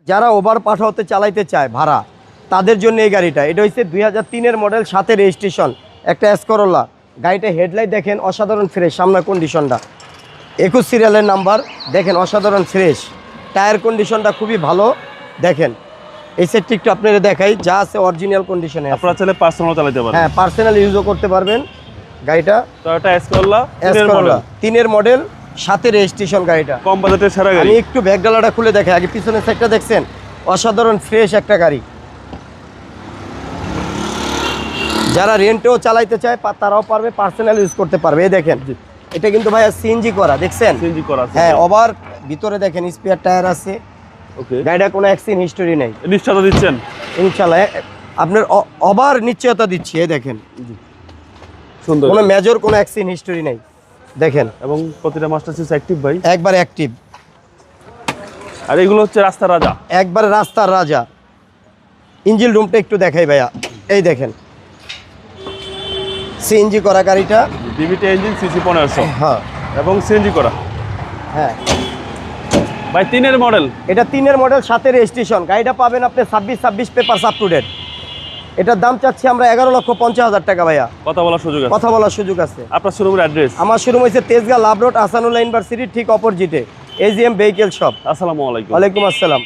যারা ওভার পাঠাতে চালাইতে চায় ভাড়া, তাদের জন্য এই গাড়িটা। এটা হচ্ছে 2003-এর মডেল, 7 রেজিস্ট্রেশন, একটা এসকরোলা। গাড়িটা হেডলাইট দেখেন অসাধারণ ফ্রেশ, সামনের কন্ডিশনটা 21 সিরিয়ালের নাম্বার দেখেন, অসাধারণ ফ্রেশ। টায়ার কন্ডিশনটা খুবই ভালো দেখেন। এই সেটটি একটু আপনারা দেখাই, যা আছে অরিজিনাল কন্ডিশনে। আপনারা চাইলে পার্সোনাল চালাতে পারবেন। হ্যাঁ, পার্সোনাল ইউজও করতে পারবেন গাড়িটা। টয়োটা এসকরোলা 3-এর মডেল, 7 রেজিস্ট্রেশন গাড়িটা। কম বাজেটের সেরা গাড়ি। আমি একটু ব্যাকডালাটা খুলে দেখাই আগে, পিছনের সাইডটা দেখছেন, অসাধারণ ফ্রেশ একটা গাড়ি। যারা রেন্টেও চালাইতে চায় তারাও পারবে, পার্সোনাল ইউজ করতে পারবে। এই দেখেন, এটা কিন্তু ভাইয়া সিএনজি করা, দেখছেন? সিএনজি করা আছে। হ্যাঁ, ওভার ভিতরে দেখেন স্পেয়ার টায়ার আছে। ওকে, গাড়িটা কোনো অ্যাক্সিডেন্ট হিস্টোরি নেই। নিশ্চয়তা দিচ্ছেন ইনশাআল্লাহ আপনার ওভার নিশ্চয়তা দিচ্ছি। এই দেখেন, সুন্দর, কোনো মেজর কোনো অ্যাক্সিডেন্ট হিস্টোরি নেই দেখেন। এবং প্রতিটা মাস্টার সিট অ্যাক্টিভ ভাই, একবার অ্যাক্টিভ। আর এগুলো হচ্ছে রাস্তার রাজা, একবার রাস্তার রাজা। ইঞ্জিন রুমটা একটু দেখাই ভাইয়া, এই দেখেন সিএনজি করা গাড়িটা। ডিভিটি ইঞ্জিন, সিসি 1500, হ্যাঁ এবং সিএনজি করা। হ্যাঁ ভাই 3-এর মডেল, এটা 3-এর মডেল, 7 রেজিস্ট্রেশন। গাড়িটা পাবেন আপনি 26 পেপারস আপ টু ডেট। এটার দাম চাচ্ছি আমরা 11,50,000 টাকা ভাইয়া। কথা বলার সুযোগ আছে। কথা বলার সুযোগ আছে। আপনার শোরুমের অ্যাড্রেস? আমার শোরুম হয়েছে তেজগাঁ লাভ রোড, আসানুল্লাহ ইউনিভার্সিটির ঠিক অপোজিটে, এজিএম ভেহিকেল শপ। আসসালামু আলাইকুম। ওয়ালাইকুম আসসালাম।